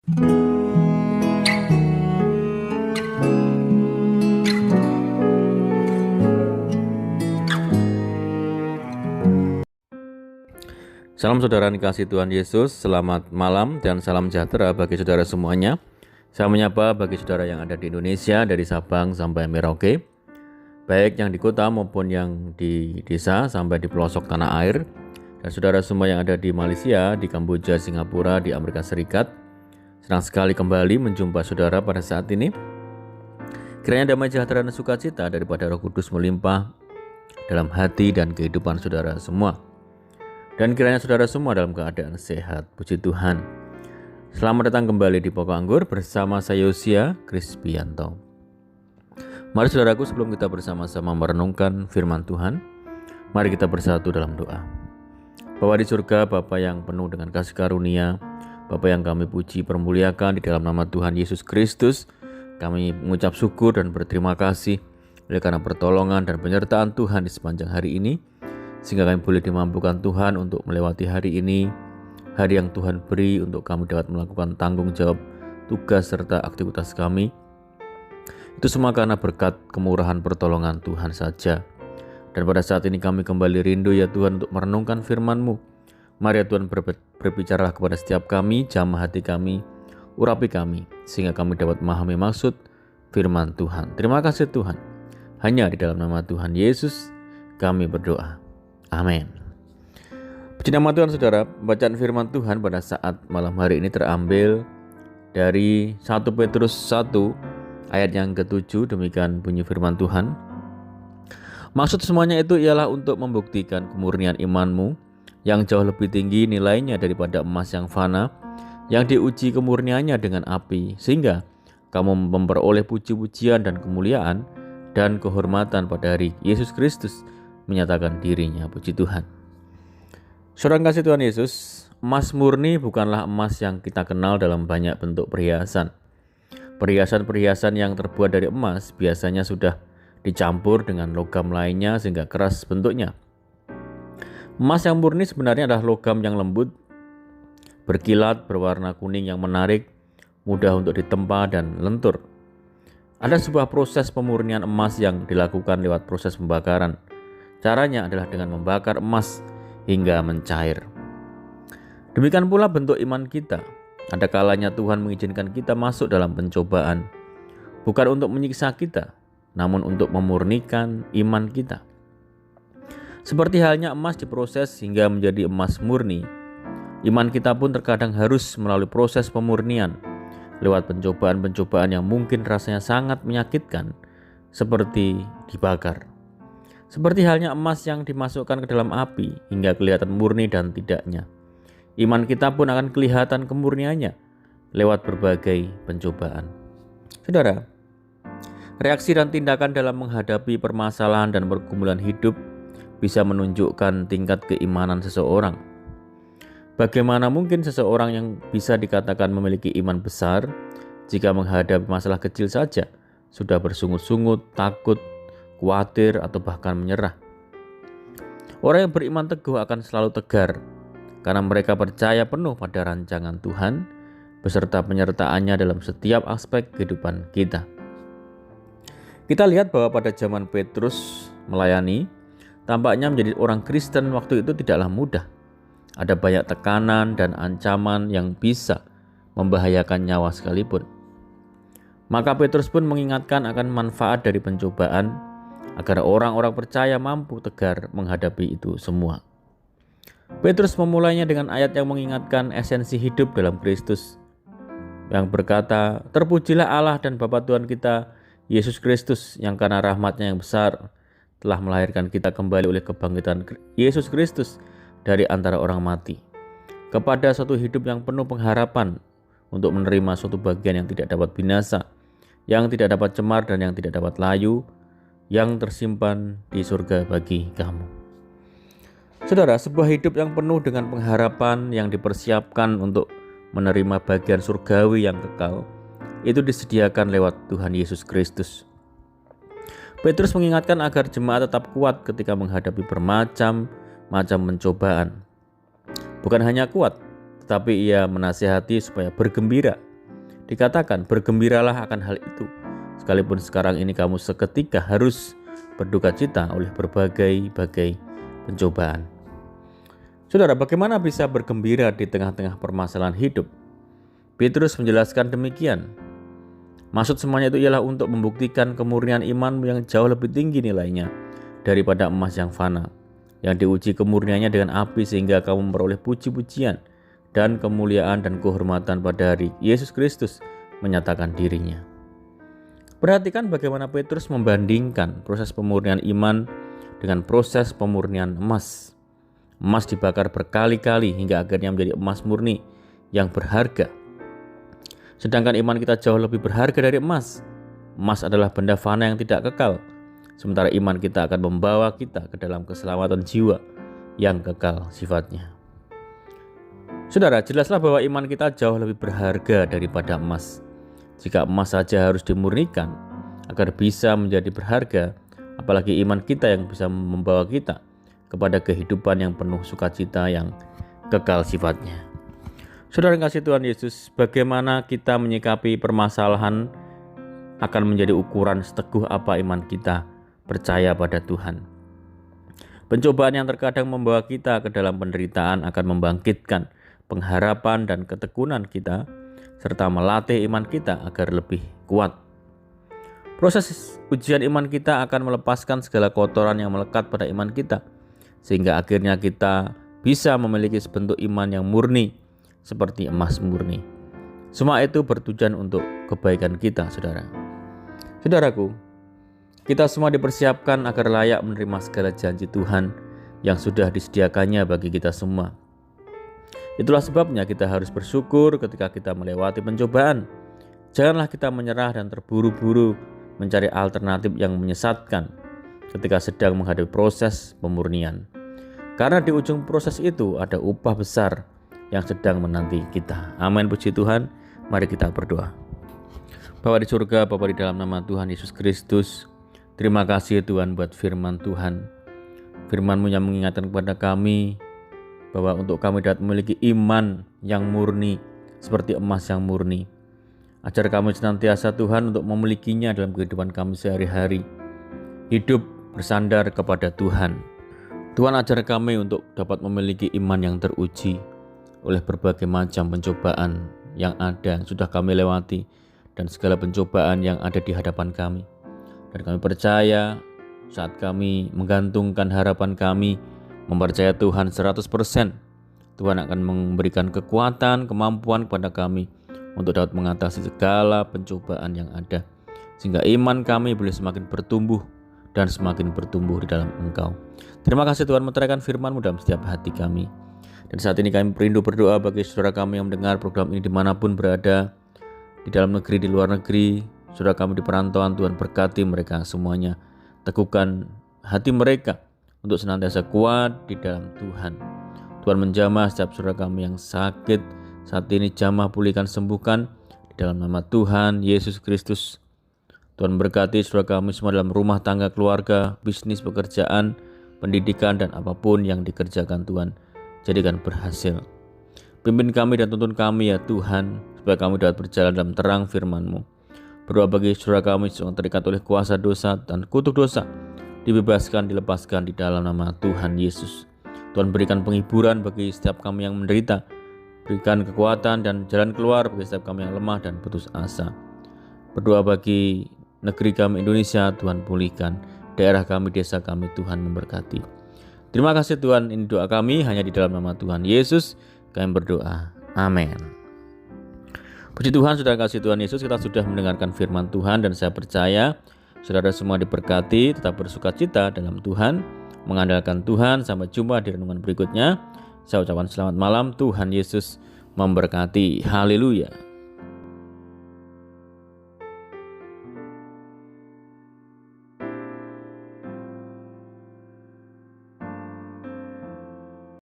Salam saudara dikasih Tuhan Yesus, selamat malam dan salam sejahtera bagi saudara semuanya. Saya menyapa bagi saudara yang ada di Indonesia dari Sabang sampai Merauke, baik yang di kota maupun yang di desa sampai di pelosok tanah air, dan saudara semua yang ada di Malaysia, di Kamboja, Singapura, di Amerika Serikat. Senang sekali kembali menjumpa saudara pada saat ini. Kiranya damai sejahtera dan sukacita daripada Roh Kudus melimpah dalam hati dan kehidupan saudara semua. Dan kiranya saudara semua dalam keadaan sehat. Puji Tuhan. Selamat datang kembali di Pokok Anggur bersama saya Yosia Krispianto. Mari saudaraku, sebelum kita bersama-sama merenungkan firman Tuhan, mari kita bersatu dalam doa. Bapa di surga, Bapa yang penuh dengan kasih karunia, Bapa yang kami puji permuliakan di dalam nama Tuhan Yesus Kristus, kami mengucap syukur dan berterima kasih oleh karena pertolongan dan penyertaan Tuhan di sepanjang hari ini, sehingga kami boleh dimampukan Tuhan untuk melewati hari ini, hari yang Tuhan beri untuk kami dapat melakukan tanggung jawab, tugas serta aktivitas kami. Itu semua karena berkat kemurahan pertolongan Tuhan saja. Dan pada saat ini kami kembali rindu ya Tuhan untuk merenungkan firman-Mu. Mari ya Tuhan berbicara kepada setiap kami, jamah hati kami, urapi kami, sehingga kami dapat memahami maksud firman Tuhan. Terima kasih Tuhan. Hanya di dalam nama Tuhan Yesus kami berdoa. Amin. Puji nama Tuhan saudara. Bacaan firman Tuhan pada saat malam hari ini terambil dari 1 Petrus 1 ayat yang ke-7. Demikian bunyi firman Tuhan. Maksud semuanya itu ialah untuk membuktikan kemurnian imanmu yang jauh lebih tinggi nilainya daripada emas yang fana, yang diuji kemurniannya dengan api, sehingga kamu memperoleh puji-pujian dan kemuliaan dan kehormatan pada hari Yesus Kristus menyatakan dirinya. Puji Tuhan. Saudara kasih Tuhan Yesus, emas murni bukanlah emas yang kita kenal dalam banyak bentuk perhiasan. Perhiasan-perhiasan yang terbuat dari emas biasanya sudah dicampur dengan logam lainnya sehingga keras bentuknya. Emas yang murni sebenarnya adalah logam yang lembut, berkilat, berwarna kuning yang menarik, mudah untuk ditempa dan lentur. Ada sebuah proses pemurnian emas yang dilakukan lewat proses pembakaran. Caranya adalah dengan membakar emas hingga mencair. Demikian pula bentuk iman kita. Ada kalanya Tuhan mengizinkan kita masuk dalam pencobaan, bukan untuk menyiksa kita, namun untuk memurnikan iman kita. Seperti halnya emas diproses hingga menjadi emas murni, iman kita pun terkadang harus melalui proses pemurnian lewat pencobaan-pencobaan yang mungkin rasanya sangat menyakitkan, seperti dibakar. Seperti halnya emas yang dimasukkan ke dalam api hingga kelihatan murni dan tidaknya. Iman kita pun akan kelihatan kemurniannya lewat berbagai pencobaan. Saudara, reaksi dan tindakan dalam menghadapi permasalahan dan pergumulan hidup bisa menunjukkan tingkat keimanan seseorang. Bagaimana mungkin seseorang yang bisa dikatakan memiliki iman besar jika menghadapi masalah kecil saja sudah bersungut-sungut, takut, khawatir, atau bahkan menyerah? Orang yang beriman teguh akan selalu tegar karena mereka percaya penuh pada rancangan Tuhan beserta penyertaannya dalam setiap aspek kehidupan kita. Kita lihat bahwa pada zaman Petrus melayani, tampaknya menjadi orang Kristen waktu itu tidaklah mudah. Ada banyak tekanan dan ancaman yang bisa membahayakan nyawa sekalipun. Maka Petrus pun mengingatkan akan manfaat dari pencobaan agar orang-orang percaya mampu tegar menghadapi itu semua. Petrus memulainya dengan ayat yang mengingatkan esensi hidup dalam Kristus, yang berkata, "Terpujilah Allah dan Bapa Tuhan kita, Yesus Kristus, yang karena rahmat-Nya yang besar telah melahirkan kita kembali oleh kebangkitan Yesus Kristus dari antara orang mati, kepada suatu hidup yang penuh pengharapan untuk menerima suatu bagian yang tidak dapat binasa, yang tidak dapat cemar dan yang tidak dapat layu, yang tersimpan di surga bagi kamu." Saudara, sebuah hidup yang penuh dengan pengharapan yang dipersiapkan untuk menerima bagian surgawi yang kekal, itu disediakan lewat Tuhan Yesus Kristus. Petrus mengingatkan agar jemaat tetap kuat ketika menghadapi bermacam-macam pencobaan. Bukan hanya kuat, tetapi ia menasihati supaya bergembira Dikatakan, bergembiralah akan hal itu, sekalipun sekarang ini kamu seketika harus berduka cita oleh berbagai-bagai pencobaan. Saudara, bagaimana bisa bergembira di tengah-tengah permasalahan hidup? Petrus menjelaskan demikian. Maksud semuanya itu ialah untuk membuktikan kemurnian imanmu yang jauh lebih tinggi nilainya daripada emas yang fana, yang diuji kemurniannya dengan api sehingga kamu memperoleh puji-pujian dan kemuliaan dan kehormatan pada hari Yesus Kristus menyatakan dirinya. Perhatikan bagaimana Petrus membandingkan proses pemurnian iman dengan proses pemurnian emas. Emas dibakar berkali-kali hingga akhirnya menjadi emas murni yang berharga. Sedangkan iman kita jauh lebih berharga dari emas. Emas adalah benda fana yang tidak kekal, sementara iman kita akan membawa kita ke dalam keselamatan jiwa yang kekal sifatnya. Saudara, jelaslah bahwa iman kita jauh lebih berharga daripada emas. Jika emas saja harus dimurnikan agar bisa menjadi berharga, apalagi iman kita yang bisa membawa kita kepada kehidupan yang penuh sukacita yang kekal sifatnya. Saudara yang kasih Tuhan Yesus, bagaimana kita menyikapi permasalahan akan menjadi ukuran seteguh apa iman kita percaya pada Tuhan. Pencobaan yang terkadang membawa kita ke dalam penderitaan akan membangkitkan pengharapan dan ketekunan kita, serta melatih iman kita agar lebih kuat. Proses ujian iman kita akan melepaskan segala kotoran yang melekat pada iman kita, sehingga akhirnya kita bisa memiliki sebentuk iman yang murni, seperti emas murni. Semua itu bertujuan untuk kebaikan kita, saudara. Saudaraku, kita semua dipersiapkan agar layak menerima segala janji Tuhan yang sudah disediakannya bagi kita semua. Itulah sebabnya kita harus bersyukur ketika kita melewati pencobaan. Janganlah kita menyerah dan terburu-buru mencari alternatif yang menyesatkan ketika sedang menghadapi proses pemurnian. Karena di ujung proses itu ada upah besar yang sedang menanti kita. Amin, puji Tuhan. Mari kita berdoa. Bapa di surga, Bapa di dalam nama Tuhan Yesus Kristus, terima kasih Tuhan buat firman Tuhan. Firman-Mu yang mengingatkan kepada kami bahwa untuk kami dapat memiliki iman yang murni seperti emas yang murni. Ajar kami senantiasa Tuhan untuk memilikinya dalam kehidupan kami sehari-hari. Hidup bersandar kepada Tuhan. Tuhan ajar kami untuk dapat memiliki iman yang teruji oleh berbagai macam pencobaan yang ada, yang sudah kami lewati, dan segala pencobaan yang ada di hadapan kami. Dan kami percaya saat kami menggantungkan harapan kami mempercaya Tuhan 100%, Tuhan akan memberikan kekuatan, kemampuan kepada kami untuk dapat mengatasi segala pencobaan yang ada, sehingga iman kami boleh semakin bertumbuh dan semakin bertumbuh di dalam Engkau. Terima kasih Tuhan, meteraikan firman-Mu dalam setiap hati kami. Dan saat ini kami rindu berdoa bagi saudara kami yang mendengar program ini dimanapun berada, di dalam negeri, di luar negeri, saudara kami di perantauan. Tuhan berkati mereka semuanya, teguhkan hati mereka untuk senantiasa kuat di dalam Tuhan. Tuhan menjamah setiap saudara kami yang sakit saat ini, jamah, pulihkan, sembuhkan di dalam nama Tuhan Yesus Kristus. Tuhan berkati saudara kami semua dalam rumah tangga, keluarga, bisnis, pekerjaan, pendidikan, dan apapun yang dikerjakan Tuhan, jadikan berhasil. Pimpin kami dan tuntun kami ya Tuhan, supaya kami dapat berjalan dalam terang firman-Mu. Berdoa bagi saudara kami yang terikat oleh kuasa dosa dan kutuk dosa, dibebaskan, dilepaskan di dalam nama Tuhan Yesus. Tuhan berikan penghiburan bagi setiap kami yang menderita, berikan kekuatan dan jalan keluar bagi setiap kami yang lemah dan putus asa. Berdoa bagi negeri kami Indonesia, Tuhan pulihkan. Daerah kami, desa kami, Tuhan memberkati. Terima kasih Tuhan, ini doa kami hanya di dalam nama Tuhan Yesus kami berdoa. Amin. Puji Tuhan, saudara kasih Tuhan Yesus, kita sudah mendengarkan firman Tuhan dan saya percaya saudara semua diberkati, tetap bersukacita dalam Tuhan, mengandalkan Tuhan. Sampai jumpa di renungan berikutnya. Saya ucapkan selamat malam, Tuhan Yesus memberkati. Haleluya.